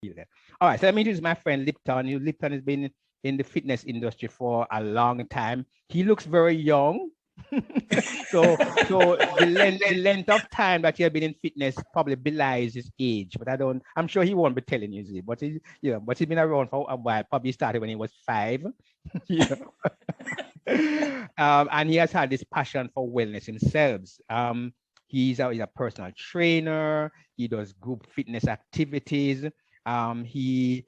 feel that. All right, so let me introduce my friend Lipton. Lipton has been in the fitness industry for a long time. He looks very young. So the length of time that he has been in fitness probably belies his age, but I'm sure he won't be telling you, but but he's been around for a while. Probably started when he was 5. you and he has had this passion for wellness himself. He's a personal trainer. He does group fitness activities. He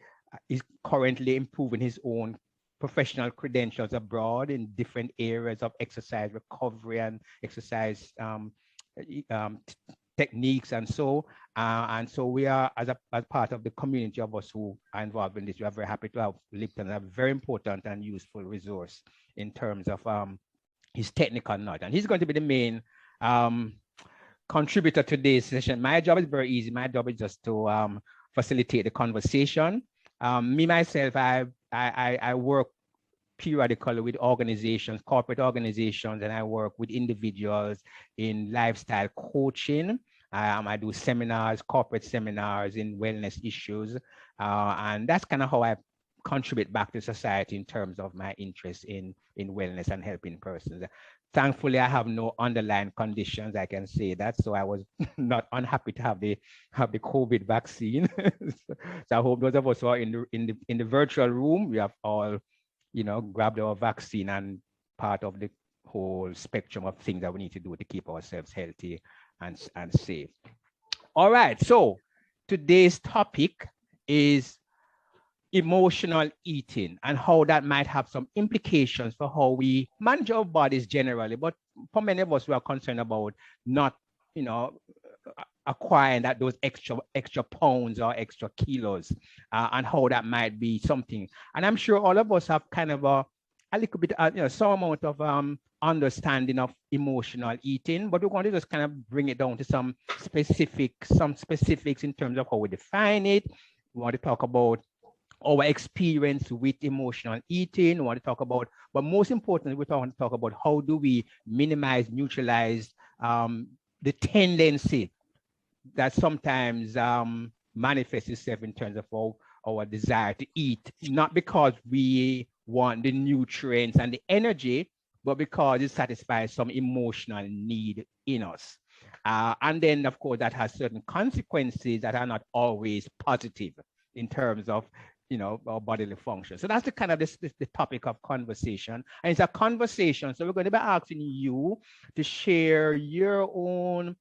is currently improving his own professional credentials abroad in different areas of exercise recovery and exercise techniques and so we are as part of the community of us who are involved in this. We are very happy to have Lipton, a very important and useful resource in terms of his technical knowledge, and he's going to be the main contributor to this session. My job is very easy. My job is just to facilitate the conversation. Me myself, I work periodically with organizations, corporate organizations, and I work with individuals in lifestyle coaching. I do seminars, corporate seminars in wellness issues, and that's kind of how I contribute back to society in terms of my interest in wellness and helping persons. Thankfully, I have no underlying conditions. I can say that, so I was not unhappy to have the COVID vaccine. So I hope those of us who are in the virtual room, we have all, grabbed our vaccine and part of the whole spectrum of things that we need to do to keep ourselves healthy and safe. All right. So today's topic is emotional eating and how that might have some implications for how we manage our bodies generally. But for many of us, we are concerned about not, acquiring those extra pounds or extra kilos, and how that might be something. And I'm sure all of us have kind of a little bit, some amount of understanding of emotional eating, but we want to just kind of bring it down to some specifics in terms of how we define it. We want to talk about our experience with emotional eating. We want to talk about, but most importantly, we want to talk about how do we minimize, neutralize the tendency that sometimes manifests itself in terms of our desire to eat, not because we want the nutrients and the energy, but because it satisfies some emotional need in us. And then, of course, that has certain consequences that are not always positive in terms of our bodily function. So that's the kind of the topic of conversation. And it's a conversation. So we're going to be asking you to share your own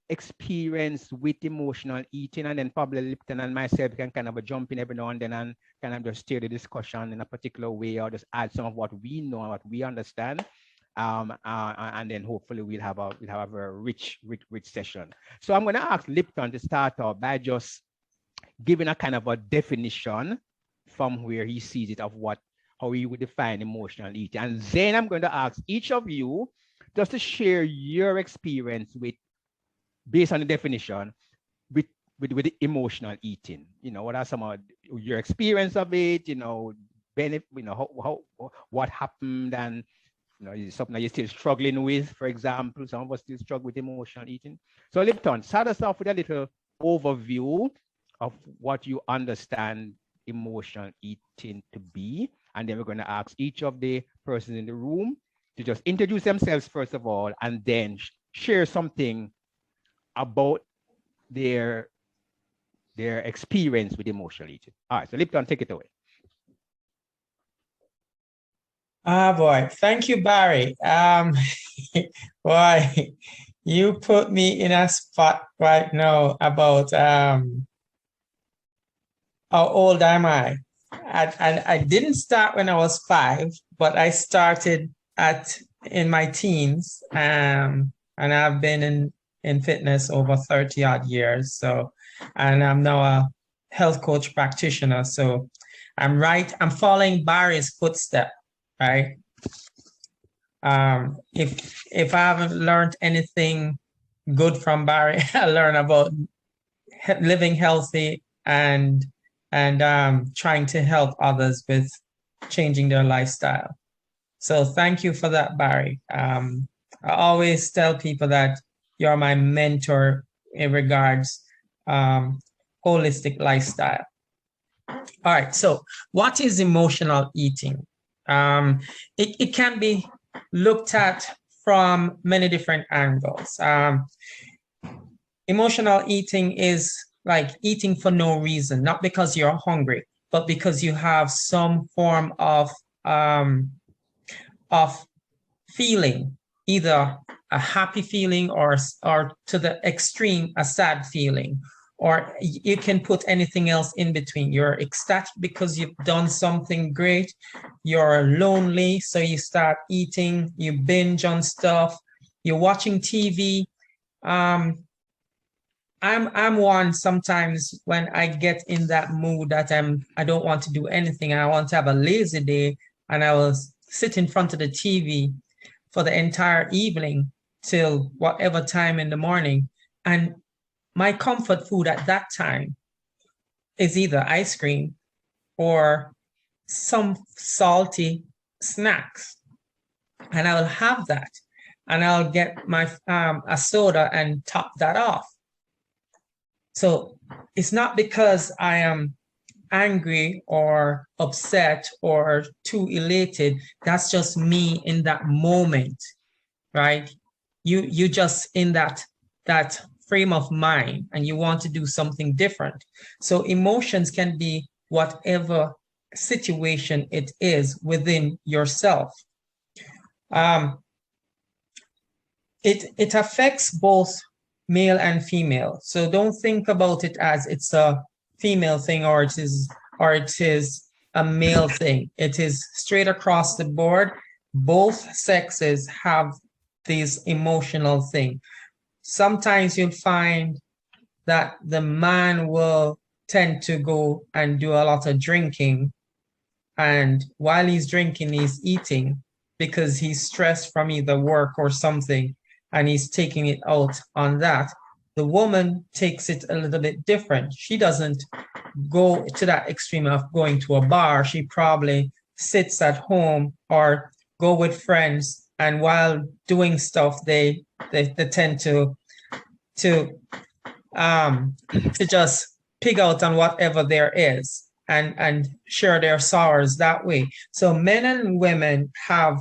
experience with emotional eating, and then probably Lipton and myself can kind of jump in every now and then and kind of just steer the discussion in a particular way, or just add some of what we know and what we understand. And then hopefully we'll have a very rich session. So I'm going to ask Lipton to start off by just giving a kind of a definition from where he sees it of how he would define emotional eating. And then I'm going to ask each of you just to share your experience based on the definition with the emotional eating. What are some of your experience of it, benefit, what happened, and is it something that you're still struggling with? For example, some of us still struggle with emotional eating. So Lipton, start us off with a little overview of what you understand emotional eating to be. And then we're going to ask each of the persons in the room to just introduce themselves first of all, and then share something about their experience with emotional eating. All right, so Lipton, take it away. Boy, thank you, Barry. Boy, you put me in a spot right now about how old am I? I didn't start when I was 5, but I started in my teens, and I've been in fitness over 30 odd years. So, and I'm now a health coach practitioner. So I'm following Barry's footstep, right? If I haven't learned anything good from Barry, I learned about living healthy and trying to help others with changing their lifestyle. So thank you for that, Barry. I always tell people that you're my mentor in regards holistic lifestyle. All right. So what is emotional eating? It can be looked at from many different angles. Emotional eating is like eating for no reason, not because you're hungry, but because you have some form of feeling, either a happy feeling or to the extreme, a sad feeling. Or you can put anything else in between. You're ecstatic because you've done something great. You're lonely, so you start eating, you binge on stuff, you're watching TV. Um, I'm one sometimes when I get in that mood that I don't want to do anything and I want to have a lazy day, and I will sit in front of the TV for the entire evening till whatever time in the morning. And my comfort food at that time is either ice cream or some salty snacks. And I will have that. And I'll get my a soda and top that off. So it's not because I am angry or upset or too elated. That's just me in that moment, right? You just in that frame of mind and you want to do something different. So emotions can be whatever situation it is within yourself. It affects both male and female. So don't think about it as it's a female thing or it is a male thing. It is straight across the board. Both sexes have this emotional thing. Sometimes you'll find that the man will tend to go and do a lot of drinking. And while he's drinking, he's eating because he's stressed from either work or something, and he's taking it out on that. The woman takes it a little bit different. She doesn't go to that extreme of going to a bar. She probably sits at home or go with friends, and while doing stuff, they tend to just pig out on whatever there is and share their sorrows that way. So men and women have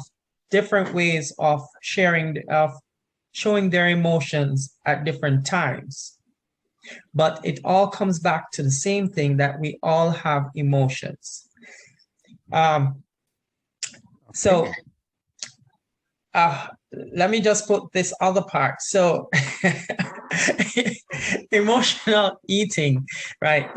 different ways of showing their emotions at different times. But it all comes back to the same thing, that we all have emotions. So let me just put this other part. So emotional eating, right?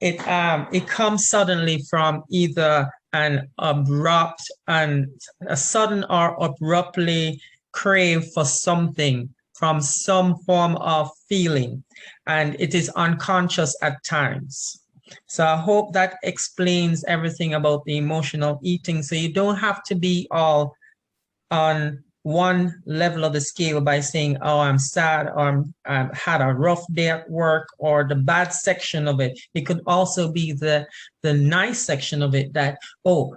It comes suddenly from either an abrupt and a sudden or abruptly crave for something from some form of feeling, and it is unconscious at times. So I hope that explains everything about the emotional eating. So you don't have to be all on one level of the scale by saying, oh, I'm sad, or I had a rough day at work, or the bad section of it. It could also be the nice section of it, that, oh,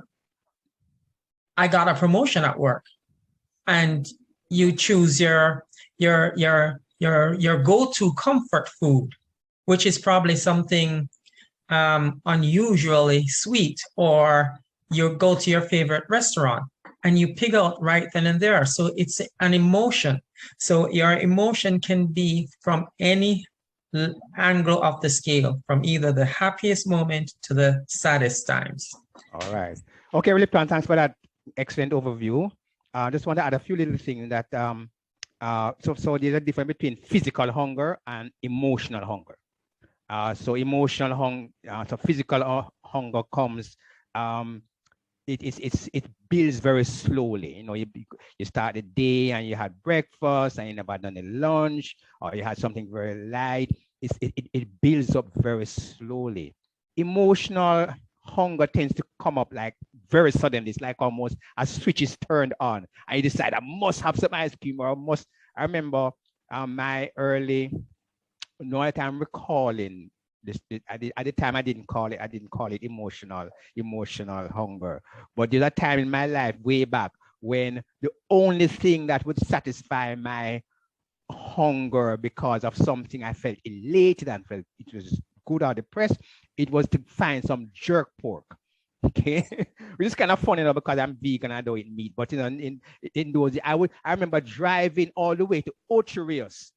I got a promotion at work. And you choose your go-to comfort food, which is probably something unusually sweet, or you go to your favorite restaurant and you pick out right then and there. So it's an emotion. So your emotion can be from any angle of the scale, from either the happiest moment to the saddest times. All right. Okay, Lipton, thanks for that excellent overview. I just want to add a few little things that so there's a difference between physical hunger and emotional hunger. So emotional hunger, so physical hunger comes, it builds very slowly. You know, you start the day and you had breakfast and you never done a lunch, or you had something very light. It builds up very slowly. Emotional hunger tends to come up like very suddenly. It's like almost a switch is turned on and you decide I must have some ice cream, or I remember my early, no, I'm recalling this. At the time I didn't call it emotional hunger. But there's a time in my life way back when the only thing that would satisfy my hunger, because of something I felt elated and felt it was good or depressed, it was to find some jerk pork. Okay, which is kind of funny, because I'm vegan, I don't eat meat. But in those, I remember driving all the way to Ocho Rios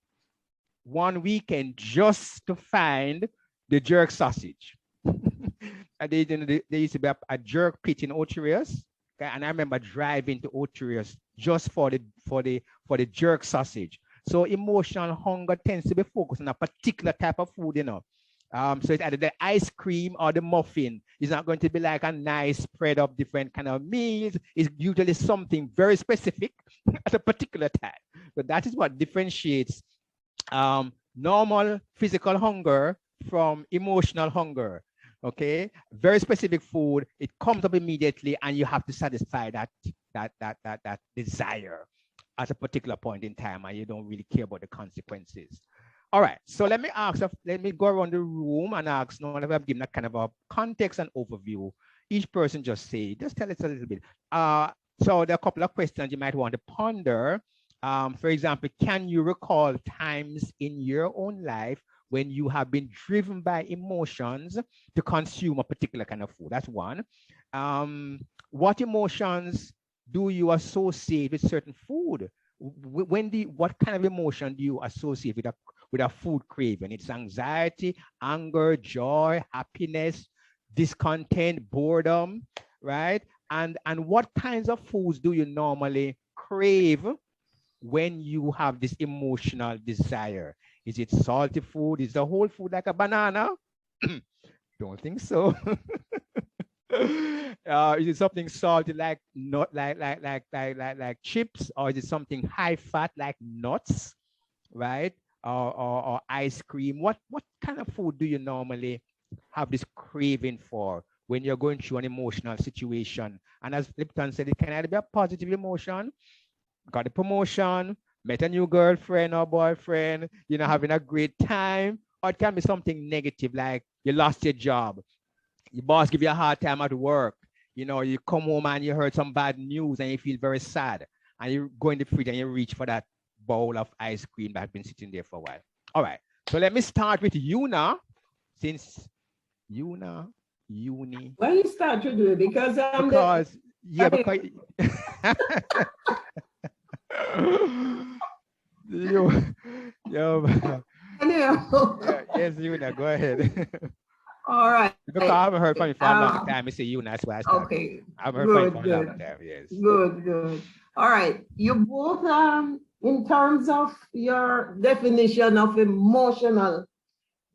one weekend just to find the jerk sausage. And there used to be a jerk pit in Ocho Rios. Okay, and I remember driving to Ocho Rios just for the jerk sausage. So emotional hunger tends to be focused on a particular type of food. So it's either the ice cream or the muffin. It's not going to be like a nice spread of different kind of meals. It's usually something very specific at a particular time. So that is what differentiates normal physical hunger from emotional hunger. Okay, very specific food. It comes up immediately, and you have to satisfy that desire at a particular point in time, and you don't really care about the consequences. All right, so let me go around the room and ask, now that I've given a kind of a context and overview, each person just tell us a little bit. So there are a couple of questions you might want to ponder. For example, can you recall times in your own life when you have been driven by emotions to consume a particular kind of food? That's one. What emotions do you associate with certain food? What kind of emotion do you associate with a food craving? It's anxiety, anger, joy, happiness, discontent, boredom, right? And what kinds of foods do you normally crave when you have this emotional desire? Is it salty food? Is the whole food like a banana? Don't think so. Is it something salty like not like chips, or is it something high fat like nuts, right? Or ice cream? What kind of food do you normally have this craving for when you're going through an emotional situation? And as Lipton said, it can either be a positive emotion, got a promotion, met a new girlfriend or boyfriend, having a great time, or it can be something negative like you lost your job, your boss give you a hard time at work, you come home and you heard some bad news and you feel very sad, and you go in the fridge and you reach for that bowl of ice cream that has been sitting there for a while. All right, so let me start with Yuna, since Yuna, Uni. Why you start to do it? Because because you, yes, Yuna, go ahead. All right. Because I haven't heard from you for a long time. I say Yuna, that's why I started. Okay. I haven't heard from you for a long time. Yes. Good. All right. You both, in terms of your definition of emotional,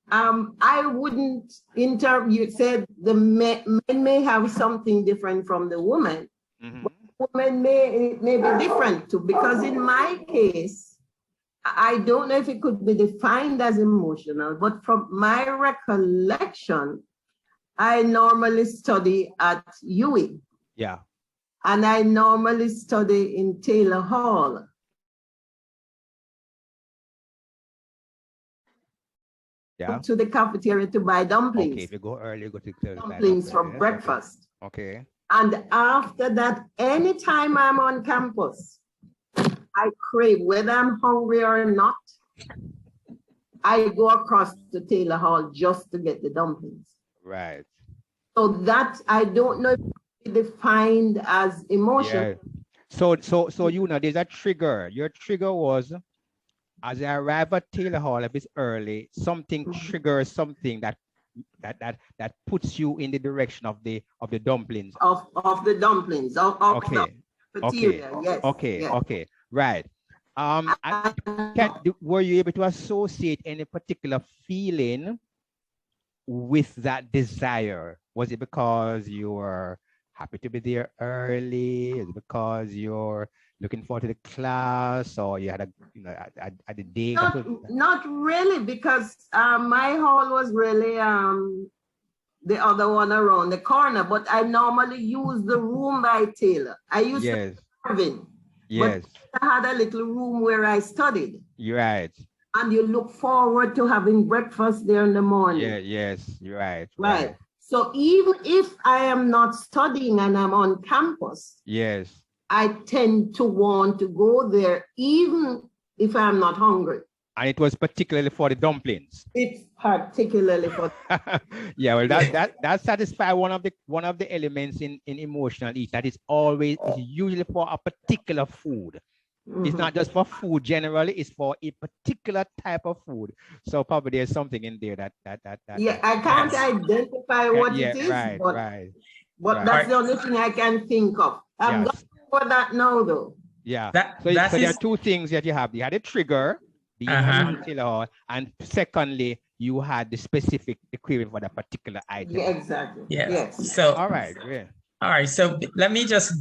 I wouldn't, you said the men may have something different from the woman. Mm-hmm. Women may be different too, because in my case, I don't know if it could be defined as emotional, but from my recollection, I normally study at UWI. Yeah. And I normally study in Taylor Hall. Yeah. To the cafeteria to buy dumplings. Okay, if you go early, go to dumplings for breakfast. Okay. And after that, anytime I'm on campus, I crave, whether I'm hungry or not, I go across to Taylor Hall just to get the dumplings. Right. So that, I don't know if it's defined as emotion. Yeah. So there's a trigger. Your trigger was, as I arrive at Taylor Hall, if it's early, something triggers something that puts you in the direction of the dumplings. Of the dumplings. Okay. The cafeteria. Yes. Okay. Yes. Okay. Right. Were you able to associate any particular feeling with that desire? Was it because you were happy to be there early? Is it because you're looking forward to the class, or you had a day? Not really, because my hall was really the other one around the corner, but I normally use the room by Taylor. I used to Craving. Yes. But I had a little room where I studied. You're right. And you look forward to having breakfast there in the morning. Yeah, yes, you're right. Right. So even if I am not studying and I'm on campus, yes, I tend to want to go there even if I'm not hungry. And it was particularly for the dumplings. It's particularly for Yeah, well, that satisfies one of the elements in emotional eating. That is always is usually for a particular food. It's not just for food generally, it's for a particular type of food. So probably there's something in there that yeah, I can't identify what yeah, it is, right, but right. that's the only thing I can think of. I'm going for that now though. Yeah. So there are two things that you have. You had a trigger, the and secondly, you had the specific craving for that particular item. Yeah, exactly. Yes. So all right, yeah. All right. So let me just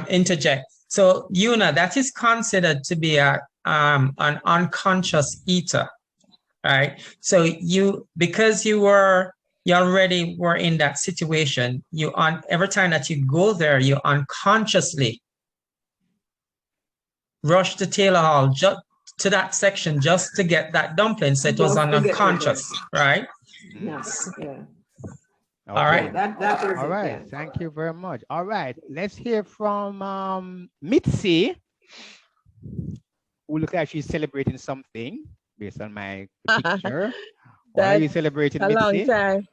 interject. So Una, that is considered to be an unconscious eater, right? So because you already were in that situation, every time that you go there, you unconsciously rush to Taylor Hall just to that section just to get that dumpling. So it was unconscious, right? Yes. Yeah. Okay. All right. That was all right. Yeah. Thank you very much. All right. Let's hear from Mitzi, who looks like she's celebrating something based on my picture. What are you celebrating, Mitzi? A long time.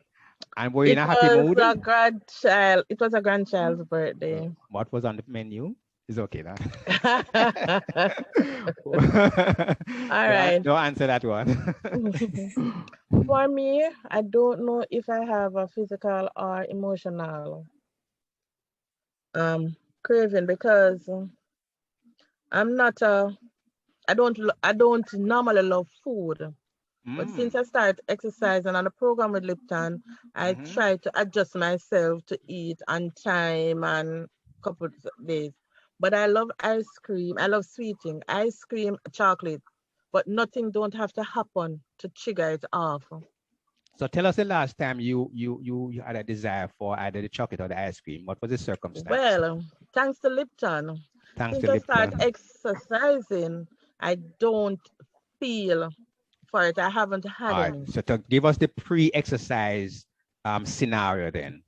And were you in a happy mood? It was a grandchild's birthday. What was on the menu? It's okay now. All right. Don't answer that one. For me, I don't know if I have a physical or emotional craving, because I don't normally love food. But since I started exercising on a program with Lipton, I try to adjust myself to eat on time and a couple of days. But I love ice cream. I love sweeting, ice cream, chocolate, but nothing don't have to happen to trigger it off. So tell us the last time you had a desire for either the chocolate or the ice cream. What was the circumstance? Well, thanks to Lipton. Since I started exercising, I don't feel for it. I haven't had any. So to give us the pre-exercise scenario then.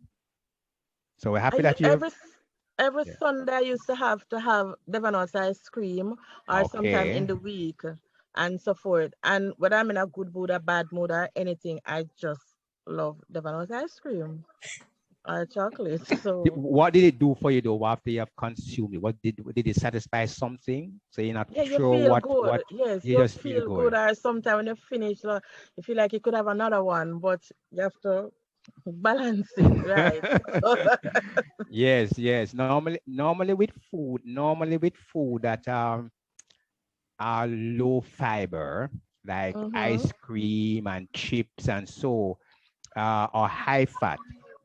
So we're happy that you every Sunday I used to have Devanose ice cream, or sometime in the week and so forth. And whether I'm in a good mood or bad mood or anything, I just love Devanose ice cream or chocolate. So what did it do for you though after you have consumed it? What did it satisfy something? So you're not sure what yes, you just feel good. Or sometimes when you finish, you feel like you could have another one, but you have to balance it, right? Yes. Normally with food that are low fiber, like ice cream and chips and so, or high fat,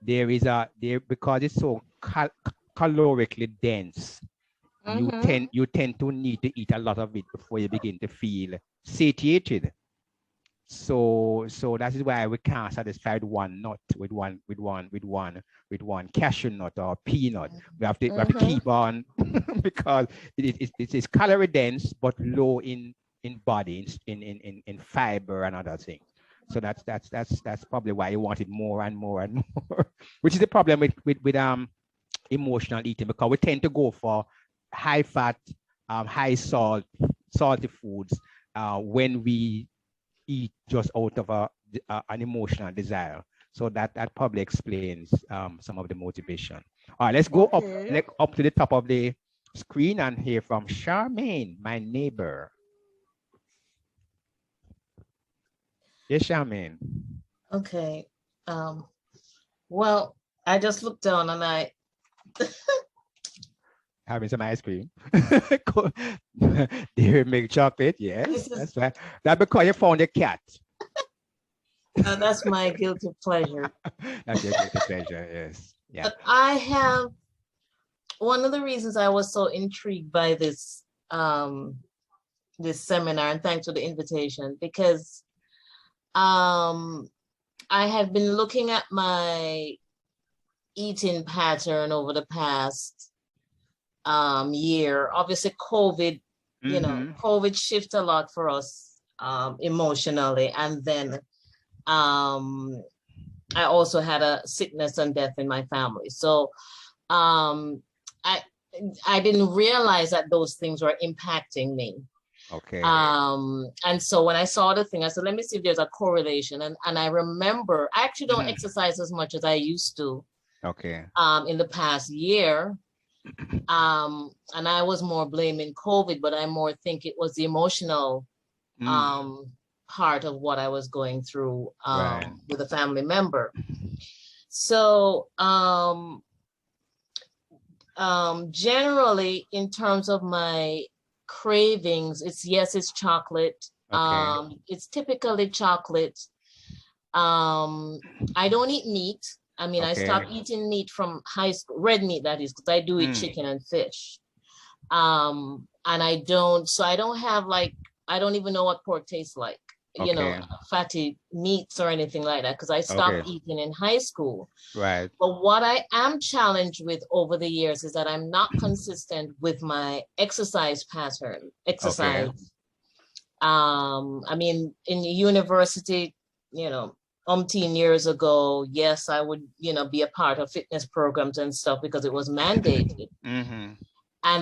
because it's so calorically dense. You tend to need to eat a lot of it before you begin to feel satiated. So that is why we can't satisfy one nut with one cashew nut or peanut. We have to keep on because it's calorie dense but low in body, in fiber and other things. So that's probably why you want it more and more and more, which is the problem with emotional eating, because we tend to go for high fat, high salty foods when we eat just out of an emotional desire. So that probably explains some of the motivation. All right, let's go up to the top of the screen and hear from Charmaine, my neighbor. Yes, Charmaine. Okay. Well, I just looked down and I having some ice cream. Dairy milk chocolate, yes, that's right. That's because you found a cat. That's my guilty pleasure. That's your guilty pleasure, yes. Yeah. But I have one of the reasons I was so intrigued by this this seminar, and thanks for the invitation, because I have been looking at my eating pattern over the past year. Obviously COVID, you know, COVID shifted a lot for us emotionally, and then I also had a sickness and death in my family. So I didn't realize that those things were impacting me. Okay. And so when I saw the thing, I said, let me see if there's a correlation. And I remember I actually don't exercise as much as I used to. Okay. In the past year. And I was more blaming COVID, but I more think it was the emotional part of what I was going through with a family member. So generally, in terms of my cravings, it's chocolate. Okay. It's typically chocolate. I don't eat meat. I mean, I stopped eating meat from high school, red meat that is, because I do eat chicken and fish. And I don't have I don't even know what pork tastes like, you know, fatty meats or anything like that, because I stopped eating in high school. Right. But what I am challenged with over the years is that I'm not consistent with my exercise pattern. I mean, in university, you know, umpteen years ago, yes, I would, you know, be a part of fitness programs and stuff because it was mandated. And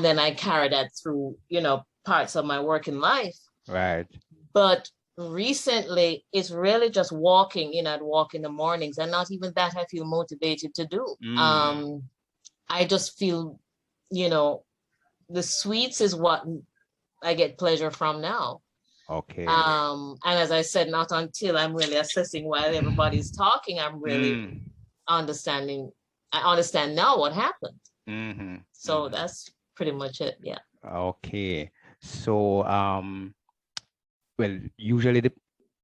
then I carried that through, you know, parts of my working life. Right. But recently, it's really just walking. You know, I'd walk in the mornings, and not even that I feel motivated to do. I just feel, you know, the sweets is what I get pleasure from now. Okay. And as I said, not until I'm really assessing while everybody's talking, I'm really understanding. I understand now what happened. So that's pretty much it. Yeah. Okay. So, well, usually the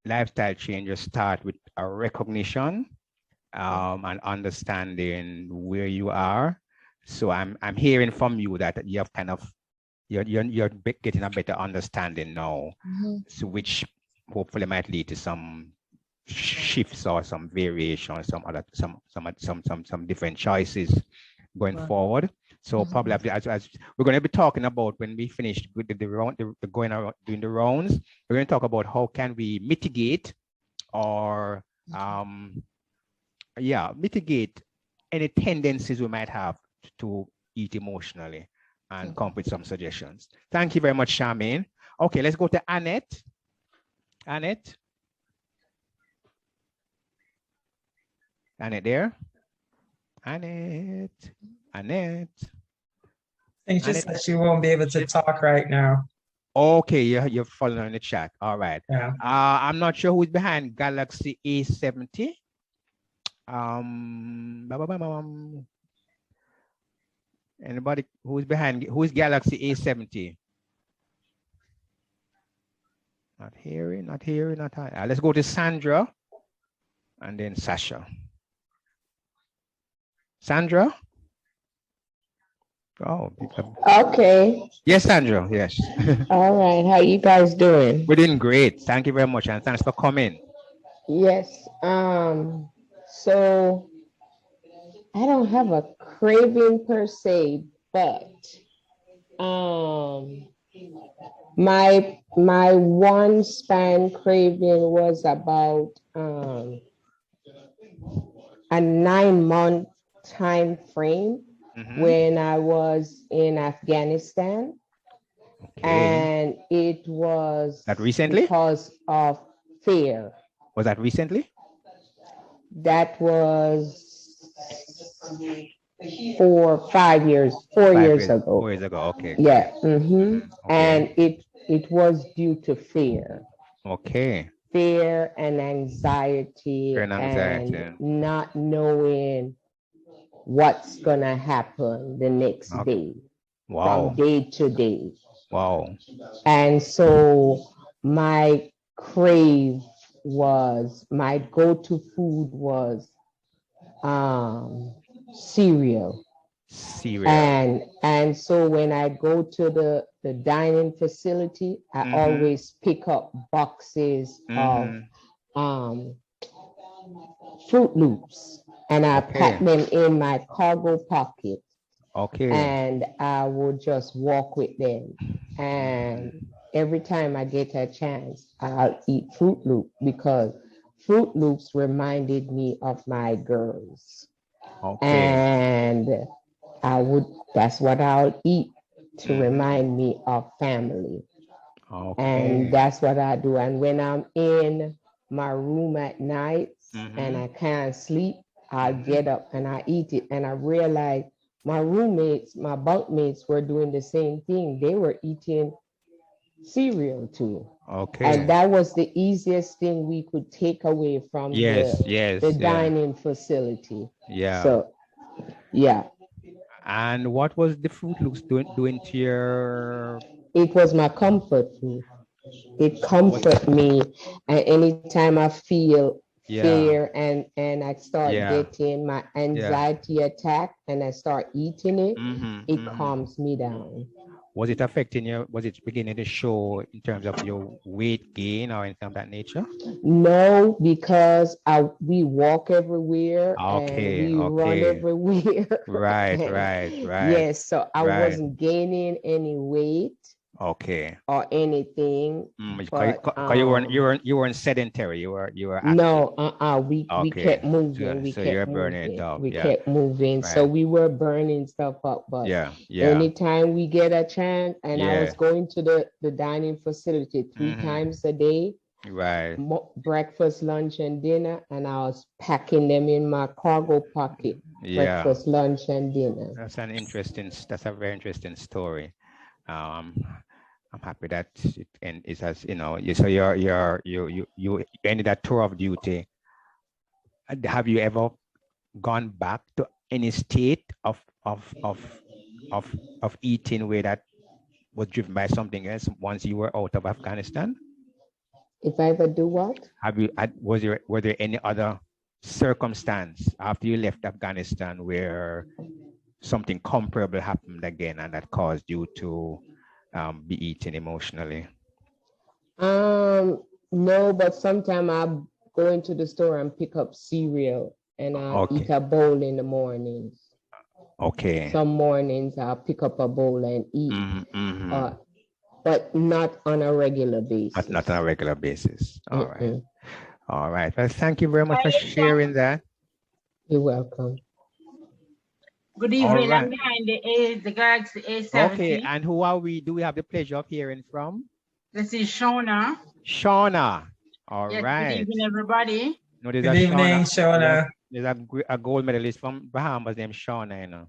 lifestyle changes start with a recognition, and understanding where you are. So I'm hearing from you that you have kind of you're getting a better understanding now, so which hopefully might lead to some shifts or some variation, some different choices going forward. So probably as we're going to be talking about when we finish with the round, the going around doing the rounds, we're going to talk about how can we mitigate or mitigate any tendencies we might have to eat emotionally, and come up with some suggestions. Thank you very much, Charmaine. Okay, let's go to Annette. Annette there? Annette. I think she said she won't be able to talk right now. Okay, you're following the chat. All right. Yeah. I'm not sure who's behind Galaxy A70. Anybody who's Galaxy A70? Not hearing. Let's go to Sandra and then Sasha. Sandra? Oh, okay. Yes, Sandra. Yes. All right. How you guys doing? We're doing great. Thank you very much, and thanks for coming. Yes. So I don't have a craving per se, but my one span craving was about a 9-month time frame when I was in Afghanistan. And it was that recently because of fear. Was that recently? That was 5 years, 4 years ago. 4 years ago, okay. Yeah. Okay. And it was due to fear. Okay. Fear and anxiety, and not knowing what's gonna happen the next day. From day to day. Wow. And so my go-to food was cereal. And so when I go to the dining facility, I always pick up boxes of Fruit Loops, and I pack them in my cargo pocket. Okay. And I would just walk with them. And every time I get a chance, I'll eat Fruit Loop, because Fruit Loops reminded me of my girls. And that's what I'll eat to remind me of family. And that's what I do. And when I'm in my room at night and I can't sleep, I get up and I eat it. And I realize my roommates, my bunkmates were doing the same thing. They were eating cereal too. And that was the easiest thing we could take away from the dining facility. So, yeah. And what was the Fruit Loops doing to your? It was my comfort food. It comforts me. And anytime I feel fear and I start getting my anxiety attack and I start eating it, it calms me down. Was it affecting you? Was it beginning to show in terms of your weight gain or anything of that nature? No, because we walk everywhere and we run everywhere. Right. Yes, so I wasn't gaining any weight. Or anything. But you weren't sedentary. You were active. No, we kept moving. So you're burning it up. We kept moving. So we were burning stuff up. But anytime we get a chance, and I was going to the dining facility 3 times a day. Right. Breakfast, lunch, and dinner, and I was packing them in my cargo pocket. Breakfast, lunch, and dinner. That's a very interesting story. I'm happy that it has, so you ended that tour of duty. Have you ever gone back to any state of eating where that was driven by something else once you were out of Afghanistan? If I ever do what? Were there any other circumstance after you left Afghanistan where something comparable happened again and that caused you to be eating emotionally? No, but sometimes I go into the store and pick up cereal and I eat a bowl in the mornings. Some mornings I'll pick up a bowl and eat, but not on a regular basis. Not on a regular basis. All right. All right. Well, thank you very much for sharing that. You're welcome. Good evening. I'm behind the Galaxy A70. Okay, and who are we? Do we have the pleasure of hearing from? This is Shauna. Shauna. All right. Good evening, everybody. No, good evening, Shauna. There's a gold medalist from Bahamas named Shauna,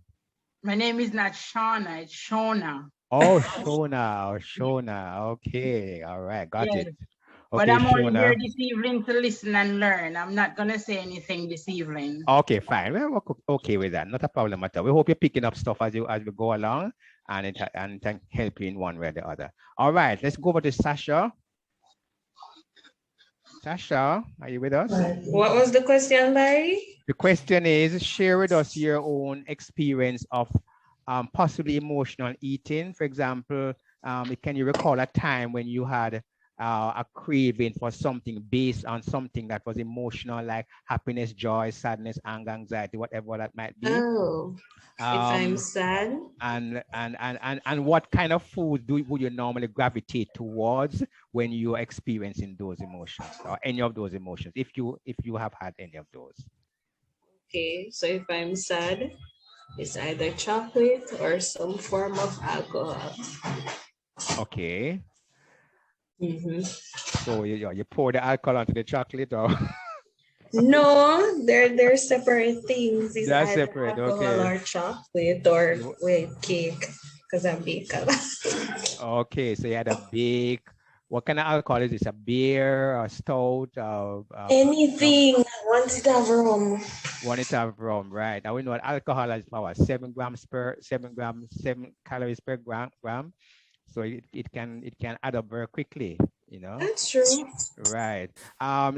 My name is not Shauna, it's Shauna. Oh, Shauna. Okay. All right. Got it. Okay, but I'm only here this evening to listen and learn. I'm not going to say anything this evening. Okay, fine. We're okay with that. Not a problem at all. We hope you're picking up stuff as we go along and it can help you in one way or the other. All right, let's go over to Sasha. Sasha, are you with us? What was the question, Barry? The question is, share with us your own experience of possibly emotional eating. For example, can you recall a time when you had a craving for something based on something that was emotional, like happiness, joy, sadness, anger, anxiety, whatever that might be? Oh, if I'm sad. And what kind of food would you normally gravitate towards when you are experiencing those emotions, or any of those emotions, if you have had any of those? Okay, so if I'm sad, it's either chocolate or some form of alcohol. Okay. So you pour the alcohol onto the chocolate, or? No, they're separate things. It's They're either separate, alcohol or chocolate or cake, because I bake a lot. Okay, so you had a bake. What kind of alcohol is this? A beer, a stout? Anything. Want it to have rum. Want it to have rum, right? And we know what alcohol has power, 7 calories per gram. So it can add up very quickly, That's true. Right.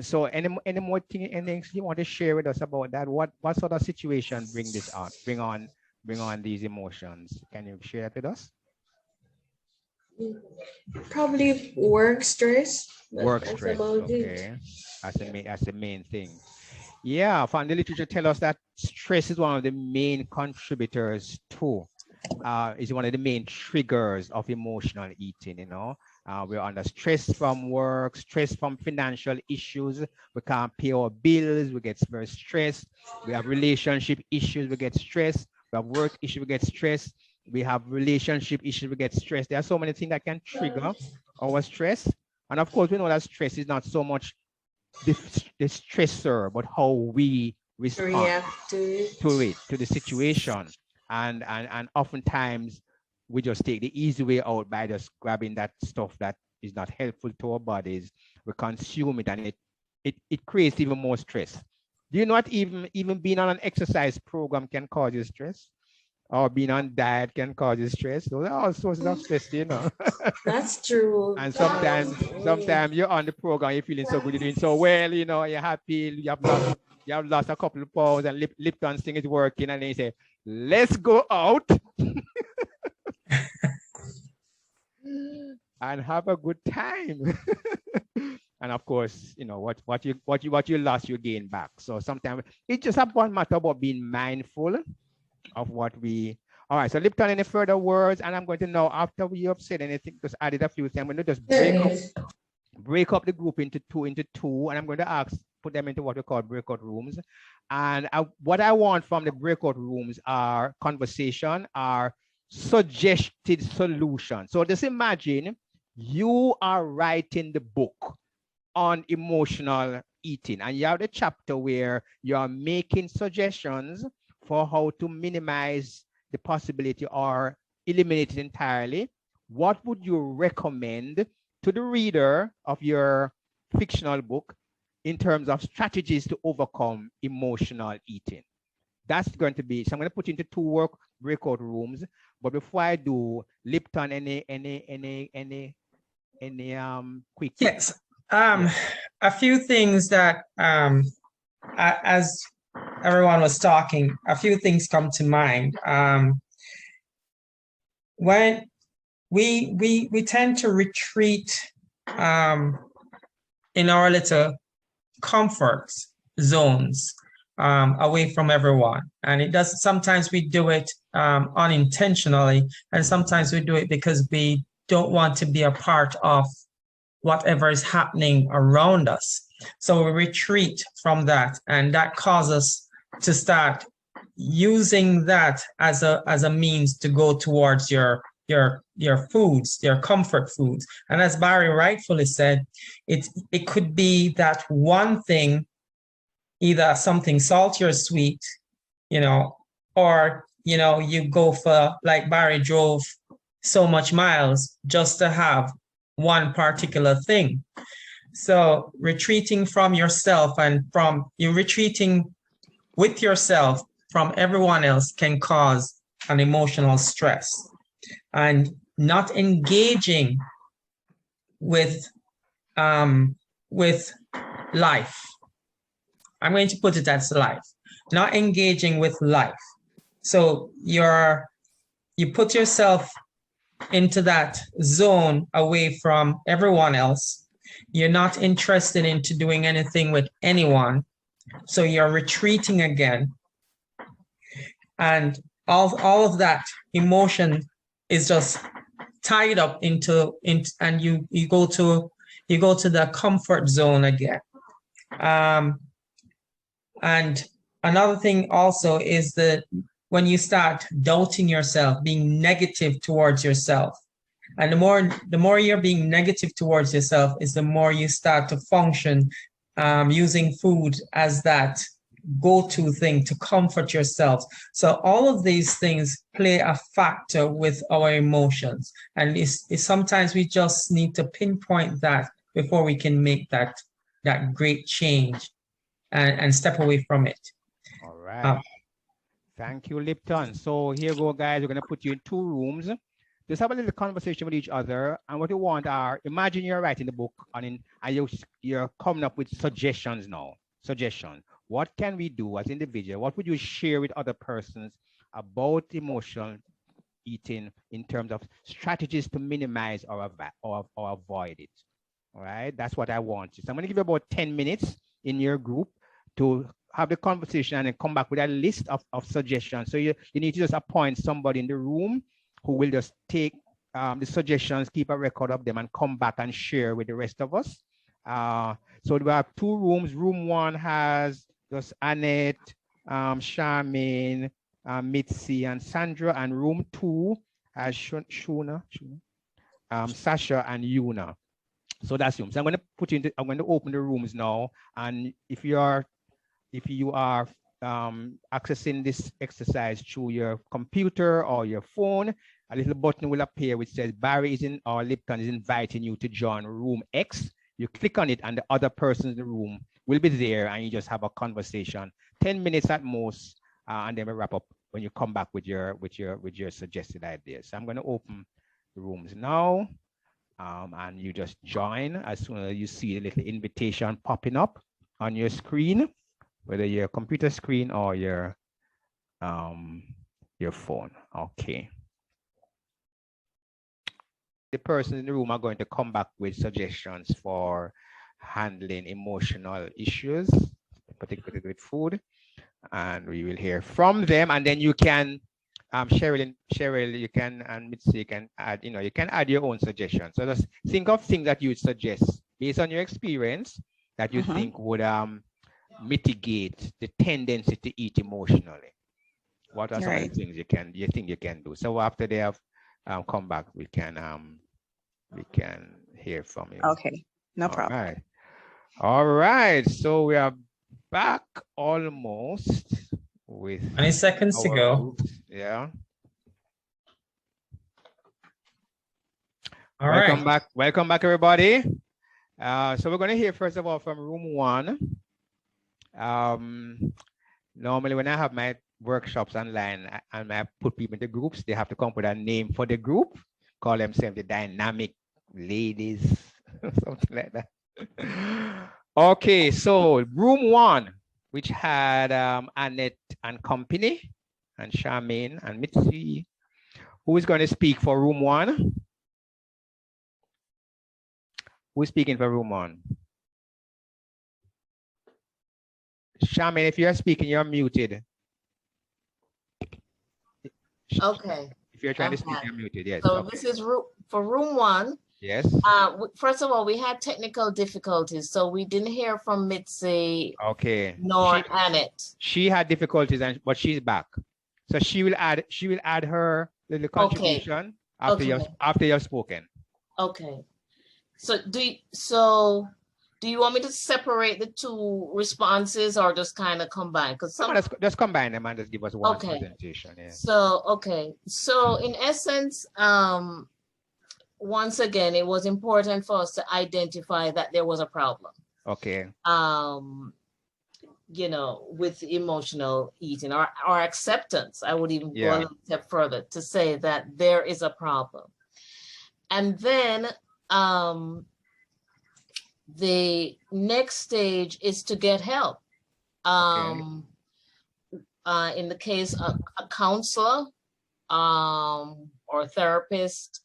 So any more things you want to share with us about that? What sort of situation bring on these emotions? Can you share that with us? Probably work stress. Work stress. Okay. That's the main thing. Yeah, from the literature tell us that stress is one of the main contributors to is one of the main triggers of emotional eating. We're under stress from work, stress from financial issues. We can't pay our bills. We get very stressed. We have relationship issues. We get stressed. We have work issues. We get stressed. We have relationship issues. We get stressed. There are so many things that can trigger our stress. And of course, we know that stress is not so much the stressor, but how we respond React to it. to the situation. And oftentimes we just take the easy way out by just grabbing that stuff that is not helpful to our bodies. We consume it, and it creates even more stress. Do you know what even being on an exercise program can cause you stress? Or being on diet can cause you stress. Those are all sources of stress, you know. That's true. And sometimes you're on the program, you're feeling so good, you're doing so well, you know, you're happy, you have lost a couple of pounds, and Lipton's thing is working, and then you say, let's go out and have a good time. And of course, you know, what you lost, you gain back. So sometimes it's just one matter about being mindful of what we. All right, so Lipton, any further words? And I'm going to know, after we have said anything, just added a few things, I'm going to just break up the group into two, and I'm going to put them into what we call breakout rooms. And what I want from the breakout rooms are conversation, are suggested solutions. So just imagine you are writing the book on emotional eating, and you have the chapter where you are making suggestions for how to minimize the possibility or eliminate it entirely. What would you recommend to the reader of your fictional book in terms of strategies to overcome emotional eating? That's going to be, so I'm going to put you into two breakout rooms. But before I do, Lipton, any quick? Yes. A few things that as everyone was talking, a few things come to mind. When we tend to retreat in our little comfort zones away from everyone, and it does. Sometimes we do it unintentionally, and sometimes we do it because we don't want to be a part of whatever is happening around us. So we retreat from that, and that causes us to start using that as a means to go towards your foods, your comfort foods. And as Barry rightfully said, it could be that one thing, either something salty or sweet, you know, or you go for, like Barry drove so much miles just to have one particular thing. So retreating from yourself and retreating with yourself from everyone else can cause an emotional stress. And not engaging with life. I'm going to put it as life. Not engaging with life. So you put yourself into that zone away from everyone else. You're not interested into doing anything with anyone. So you're retreating again. And all of that emotion is just tied up into and you go to the comfort zone again. And another thing also is that when you start doubting yourself, being negative towards yourself, and the more you're being negative towards yourself, is the more you start to function using food as that go-to thing to comfort yourself. So all of these things play a factor with our emotions, and it's sometimes we just need to pinpoint that before we can make that great change and step away from it. All right. Thank you, Lipton. So here we go, guys. We're going to put you in two rooms. Just have a little conversation with each other. And what you want are, imagine you're writing the book and you're coming up with suggestions now. Suggestions. What can we do as individuals? What would you share with other persons about emotional eating in terms of strategies to minimize or avoid it? All right. That's what I want. So I'm going to give you about 10 minutes in your group to have the conversation and then come back with a list of suggestions. So you need to just appoint somebody in the room who will just take the suggestions, keep a record of them, and come back and share with the rest of us. So we have two rooms. Room one has just Annette, Charmaine, Mitzi and Sandra, and room 2 as Shuna, Sasha and Yuna. So that's room. So I'm going to put in. I'm going to open the rooms now, and if you are accessing this exercise through your computer or your phone, a little button will appear which says Barry is in, or Lipton is inviting you to join room X. You click on it, and the other person in the room will be there, and you just have a conversation, 10 minutes at most, and then we wrap up when you come back with your suggested ideas. So I'm going to open the rooms now, and you just join as soon as you see the little invitation popping up on your screen, whether your computer screen or your phone. Okay. The person in the room are going to come back with suggestions for handling emotional issues, particularly with food, and we will hear from them. And then you can, Cheryl, you can, and Mitzi, you can add, you can add your own suggestions. So just think of things that you would suggest based on your experience that you think would mitigate the tendency to eat emotionally. What are some of the things you think you can do? So after they have come back, we can hear from you. Okay, no problem. All right. So we are back almost with 20 seconds to go. Groups. Yeah. Welcome back. Welcome back, everybody. So we're going to hear first of all from room 1. Normally when I have my workshops online and I put people into groups, they have to come up with a name for the group, call themselves the dynamic ladies, something like that. Okay, so room 1, which had Annette and company, and Charmaine and Mitzi. Who is going to speak for room 1? Who's speaking for room 1? Charmaine, if you're speaking, you're muted. Okay. If you're trying to speak, you're muted. Yes. So this is for room 1. Yes. First of all, we had technical difficulties, so we didn't hear from Mitzi. Okay. Nor Annette. She had difficulties, but she's back. So she will add her little contribution after you've spoken. Okay. So do you want me to separate the 2 responses or just kind of combine? Because just combine them and just give us one presentation. Yeah. So in essence, once again, it was important for us to identify that there was a problem. Okay. With emotional eating or acceptance. I would even go a little step further to say that there is a problem. And then the next stage is to get help. In the case of a counselor or therapist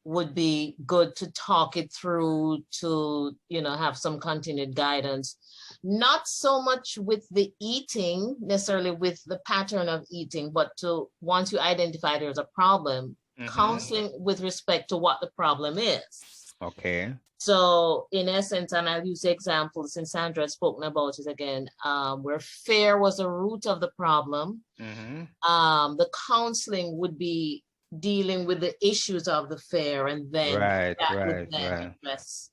would be good to talk it through, to have some continued guidance. Not so much with the eating, necessarily with the pattern of eating, but to once you identify there's a problem, counseling with respect to what the problem is. Okay. So in essence, and I'll use the example since Sandra had spoken about it again, where fear was the root of the problem. The counseling would be dealing with the issues of the fear, and then address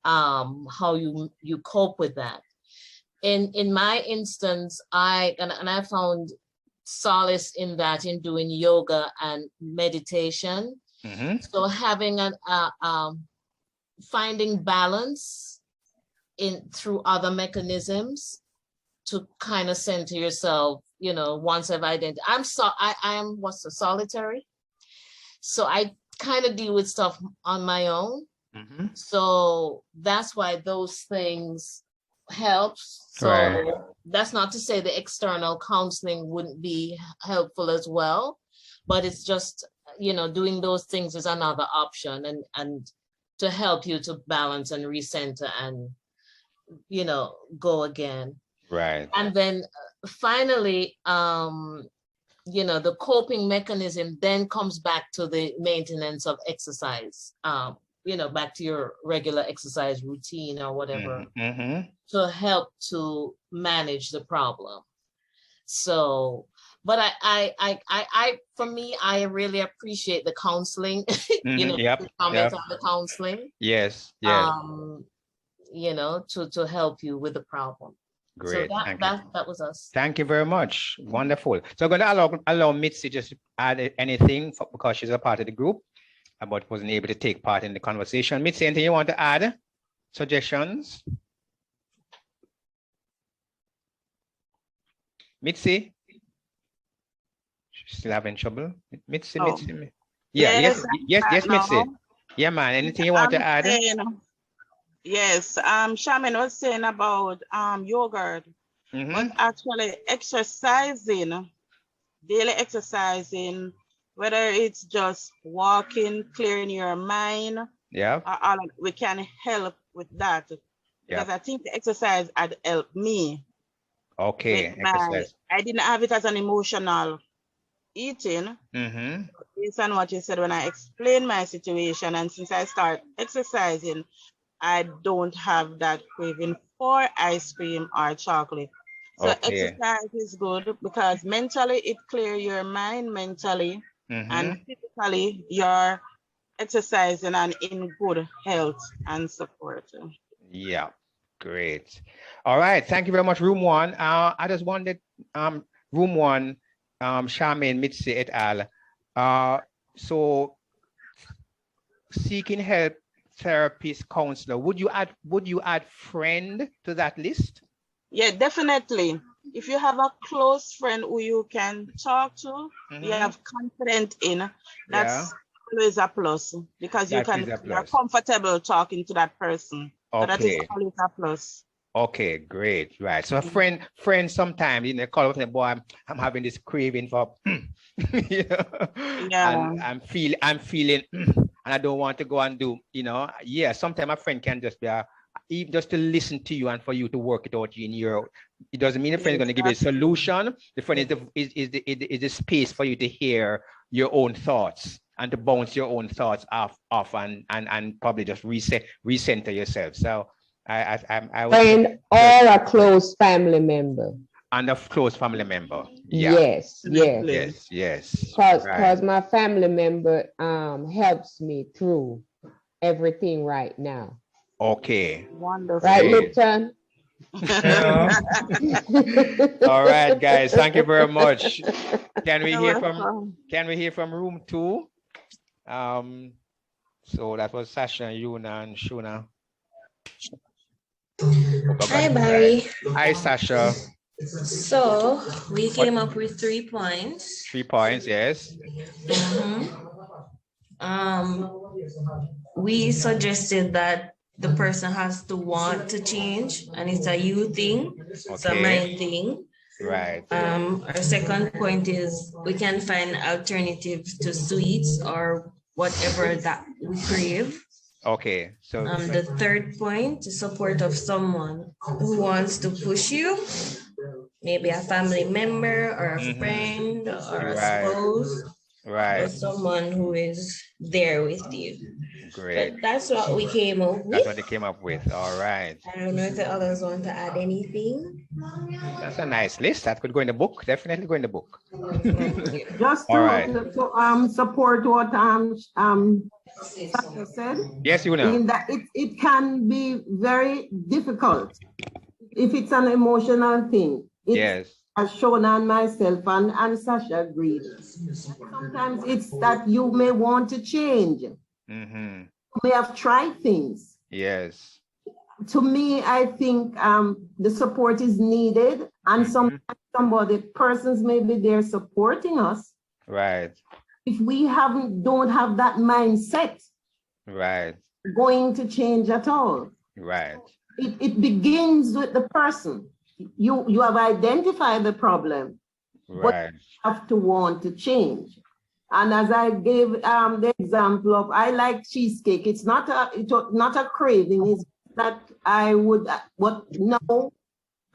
how you cope with that. In my instance, I found solace in that in doing yoga and meditation. So having finding balance through other mechanisms to kind of center yourself, once I've identified. I am solitary. So I kind of deal with stuff on my own. So that's why those things help. So that's not to say the external counseling wouldn't be helpful as well, but it's just, doing those things is another option and to help you to balance and recenter and, go again. Right. And then finally, the coping mechanism then comes back to the maintenance of exercise, back to your regular exercise routine or whatever, to help to manage the problem. So, but I for me, I really appreciate the counseling, Yep. comment on the counseling. Yes. Yes. To help you with the problem. Great. So Thank you. that was us. Thank you very much. Wonderful. So I'm going to allow Mitzi just to add anything because she's a part of the group, but wasn't able to take part in the conversation. Mitzi, anything you want to add? Suggestions? Mitzi? She's still having trouble. Mitzi. Yeah, yes, Mitzi. Yeah, man. Anything you want to add? Yes, Shaman was saying about yogurt, but actually exercising, daily exercising, whether it's just walking, clearing your mind, we can help with that. Because I think the exercise had helped me. Okay, I didn't have it as an emotional eating. Based on what you said when I explained my situation, and since I start exercising, I don't have that craving for ice cream or chocolate. So exercise is good because mentally it clears your mind mentally, and physically you're exercising and in good health and support. Yeah, great. All right, thank you very much, room one. I just wanted room one, Charmaine, Mitzi et al. So seeking help, therapist, counselor, would you add friend to that list? Yeah, definitely. If you have a close friend who you can talk to, you have confidence in, that's always a plus because you're comfortable talking to that person. So that is always a plus. Okay, great. Right. So a friend sometimes, call up and say, boy, I'm having this craving for, and I'm feeling, and I don't want to go and do, sometimes a friend can just be even just to listen to you and for you to work it out in your, it doesn't mean the friend is going to give you a solution. The friend is the space for you to hear your own thoughts and to bounce your own thoughts off and probably just recenter yourself. So I would friend or a close family member. And a close family member. Yes. Because my family member helps me through everything right now. Okay. Wonderful. Right, Lipton? All right, guys. Thank you very much. Can we hear from room two? So that was Sasha, Yuna, and Shuna. Hi, Barry. Hi, Sasha. So we came up with 3 points. 3 points, yes. We suggested that the person has to want to change, and it's a you thing, it's a mind thing. Right. Our second point is we can find alternatives to sweets or whatever that we crave. Okay. So the third point is support of someone who wants to push you, maybe a family member or a friend or a spouse. Right. Or someone who is there with you. Great. But that's what we came up with. That's what they came up with. All right. I don't know if the others want to add anything. That's a nice list. That could go in the book. Definitely go in the book. Just to support what Sasha said. Yes, you know. In that it can be very difficult if it's an emotional thing. Yes. As shown on myself and Sasha agreed. Sometimes it's that you may want to change. You may have tried things. Yes. To me, I think the support is needed, and persons may be there supporting us. Right. If we don't have that mindset, right, going to change at all. Right. It begins with the person. You have identified the problem, right, but you have to want to change. And as I gave the example of, I like cheesecake. It's not a craving. It's that I would,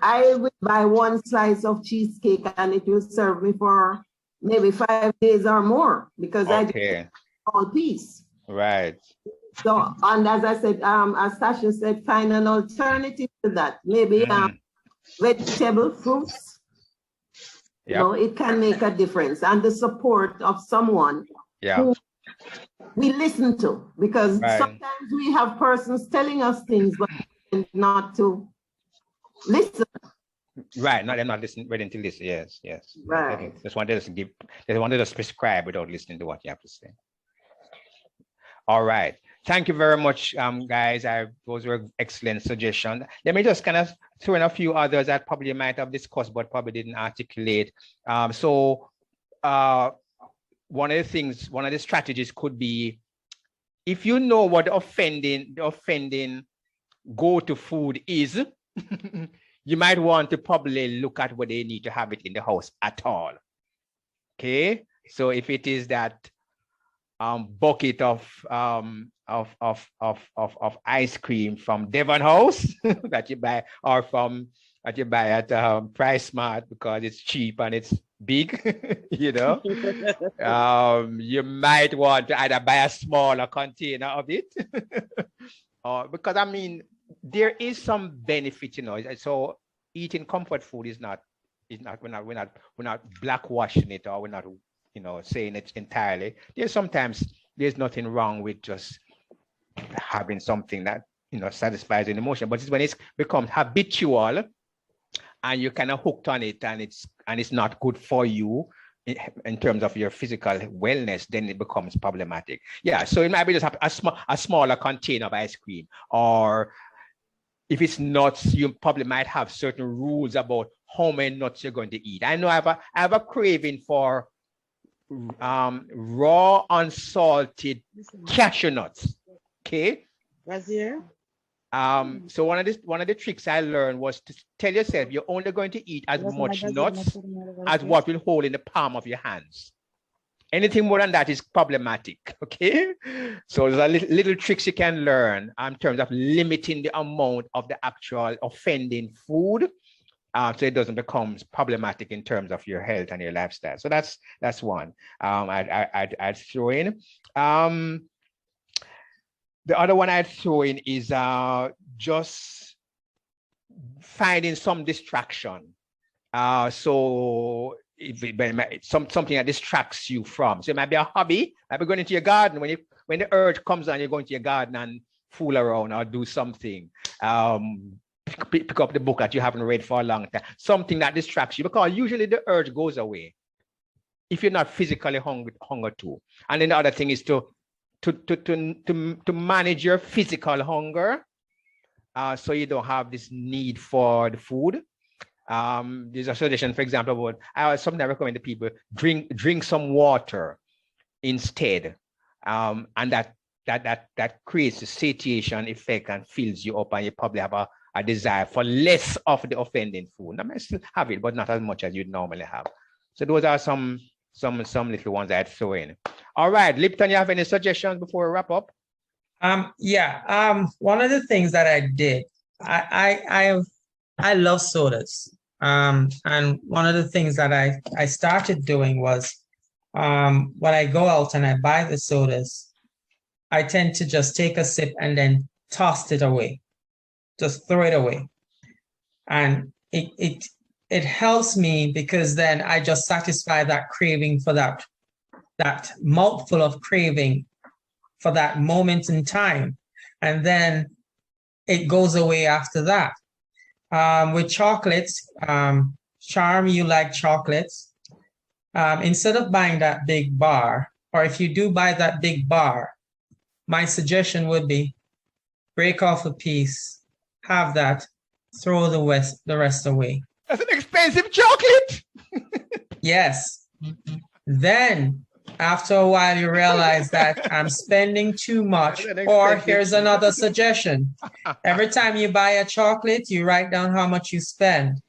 I would buy one slice of cheesecake and it will serve me for maybe 5 days or more because I do all piece. Right. So, and as I said, as Sasha said, find an alternative to that. Maybe vegetable, fruits, You know, it can make a difference. And the support of someone who we listen to, because sometimes we have persons telling us things, but not to listen. Right, they're not listening, ready to listen. Yes, yes. Right. Just wanted us to give, they wanted us to prescribe without listening to what you have to say. All right. Thank you very much, guys. Those were excellent suggestions. Let me just kind of throw in a few others that probably might have discussed, but probably didn't articulate. One of the strategies could be, if you know what the offending go-to food is, you might want to probably look at whether they need to have it in the house at all. Okay, so if it is that bucket of ice cream from Devon House that you buy, or that you buy at Price Smart because it's cheap and it's big, you know, you might want to either buy a smaller container of it, because I mean, there is some benefit, you know. So eating comfort food is not we're not blackwashing it, or we're not, you know, saying it entirely. There's nothing wrong with just having something that, you know, satisfies an emotion, but it's when it becomes habitual and you're kind of hooked on it, and it's not good for you in terms of your physical wellness, then it becomes problematic. Yeah, so it might be just a smaller container of ice cream, or if it's nuts, you probably might have certain rules about how many nuts you're going to eat. I know I have a craving for raw unsalted cashew nuts. Okay. So one of the tricks I learned was to tell yourself you're only going to eat as much nuts as what will hold in the palm of your hands. Anything more than that is problematic. Okay. So there's a little tricks you can learn in terms of limiting the amount of the actual offending food, so it doesn't become problematic in terms of your health and your lifestyle. So that's one I'd throw in. The other one I'd throw in is just finding some distraction. So something that distracts you from. So it might be a hobby. Might be going into your garden. When the urge comes on, you're going to your garden and fool around or do something. Pick up the book that you haven't read for a long time. Something that distracts you, because usually the urge goes away if you're not physically hungry too. And then the other thing is to manage your physical hunger, so you don't have this need for the food. There's a suggestion, for example, about something I recommend to people: drink some water instead, and that creates a satiation effect and fills you up, and you probably have a desire for less of the offending food. I might still have it, but not as much as you'd normally have. So those are some little ones I'd throw in. All right, Lipton, you have any suggestions before we wrap up? One of the things that I did, I love sodas. And one of the things that I started doing was, when I go out and I buy the sodas, I tend to just take a sip and then toss it away. Just throw it away. And it helps me, because then I just satisfy that craving for that mouthful of craving for that moment in time. And then it goes away after that. With chocolates, Charm, you like chocolates. Instead of buying that big bar, or if you do buy that big bar, my suggestion would be break off a piece, have that, throw the rest away. That's an expensive chocolate. Yes. Then after a while, you realize that I'm spending too much. Or here's another suggestion. Every time you buy a chocolate, you write down how much you spend.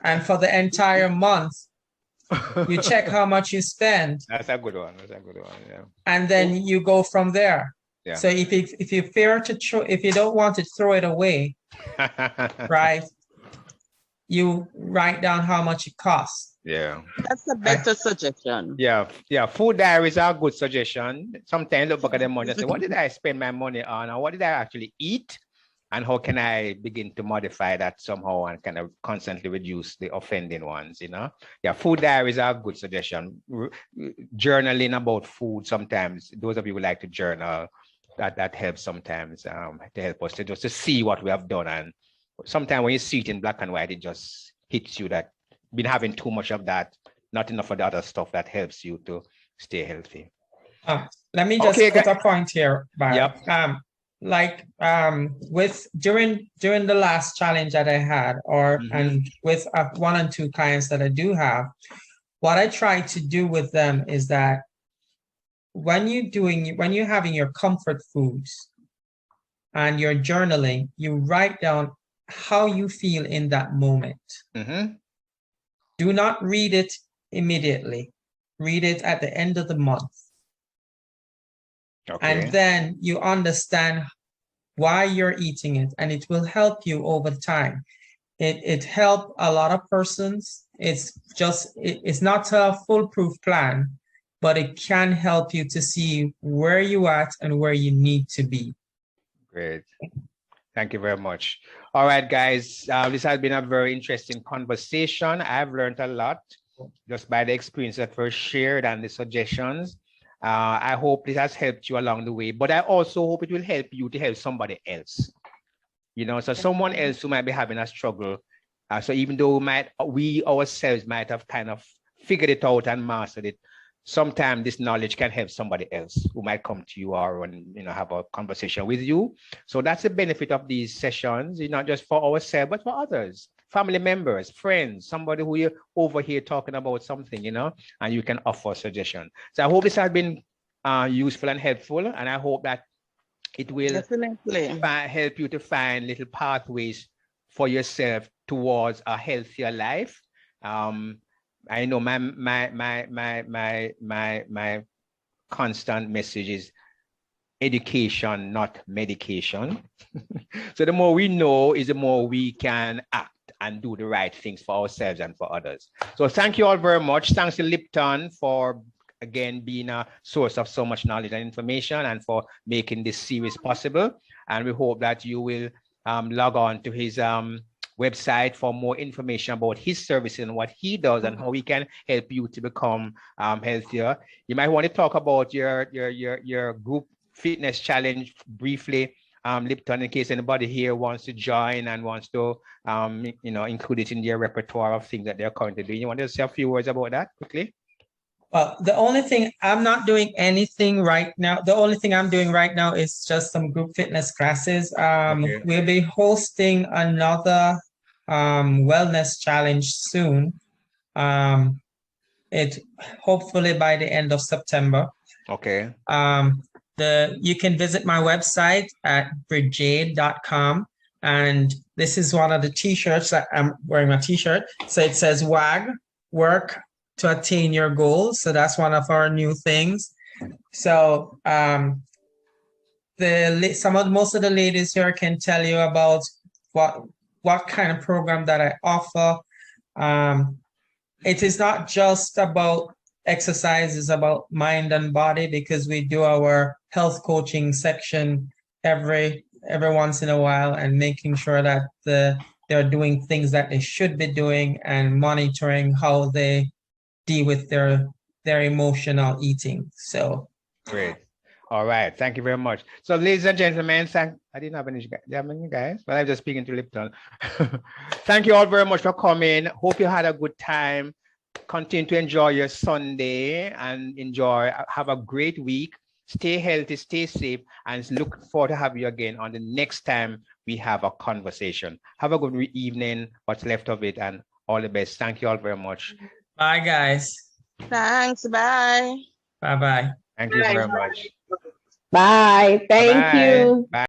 And for the entire month, you check how much you spend. That's a good one. Yeah. And then you go from there. Yeah. So if you fear if you don't want to throw it away, right? You write down how much it costs. Yeah. That's a better suggestion. Yeah. Food diaries are a good suggestion. Sometimes look back at the money and say, what did I spend my money on? Or what did I actually eat? And how can I begin to modify that somehow and kind of constantly reduce the offending ones, you know? Yeah, food diaries are a good suggestion. Journaling about food sometimes, those of you who like to journal, that helps sometimes to help us to just to see what we have done. And sometimes when you see it in black and white, it just hits you that been having too much of that, not enough of the other stuff that helps you to stay healthy. Let me just put a point here, Barry. Yep. With during the last challenge that I had, and with 1 and 2 clients that I do have, what I try to do with them is that when you're having your comfort foods and you're journaling, you write down how you feel in that moment. Do not read it immediately. Read it at the end of the month. Okay. And then you understand why you're eating it, and it will help you over time. It helped a lot of persons. It's not a foolproof plan, but it can help you to see where you at and where you need to be. Great. Thank you very much. All right, guys, this has been a very interesting conversation. I've learned a lot just by the experience that were shared and the suggestions. I hope this has helped you along the way, but I also hope it will help you to help somebody else. You know, so someone else who might be having a struggle. So even though we ourselves might have kind of figured it out and mastered it, sometimes this knowledge can help somebody else who might come to you or have a conversation with you. So that's the benefit of these sessions, not just for ourselves, but for others, family members, friends, somebody who you're over here talking about something, and you can offer a suggestion. So I hope this has been useful and helpful, and I hope that it will help you to find little pathways for yourself towards a healthier life. I know my constant message is education, not medication. So the more we know is the more we can act and do the right things for ourselves and for others. So thank you all very much. Thanks to Lipton for, again, being a source of so much knowledge and information and for making this series possible. And we hope that you will log on to his website for more information about his services and what he does and how he can help you to become healthier. You might want to talk about your group fitness challenge briefly, Lipton, in case anybody here wants to join and wants to include it in their repertoire of things that they're currently doing. You want to say a few words about that quickly? Well, the only thing, I'm not doing anything right now. The only thing I'm doing right now is just some group fitness classes. We'll be hosting another wellness challenge soon. It hopefully by the end of September. Okay. You can visit my website at bridjade.com, and this is one of the t-shirts that I'm wearing. My t-shirt, so it says WAG, work to attain your goals. So that's one of our new things. So most of the ladies here can tell you about what kind of program that I offer. It is not just about exercise, it's about mind and body, because we do our health coaching section every once in a while, and making sure that they're doing things that they should be doing and monitoring how they deal with their emotional eating. So great. All right, thank you very much. So ladies and gentlemen, I didn't have any guys, but I'm just speaking to Lipton. Thank you all very much for coming. Hope you had a good time. Continue to enjoy your Sunday and have a great week. Stay healthy, stay safe, and look forward to have you again on the next time we have a conversation. Have a good evening, what's left of it, and all the best. Thank you all very much. Bye, guys. Thanks. Bye. Bye-bye. Thank you very much. Bye. Thank you. Bye.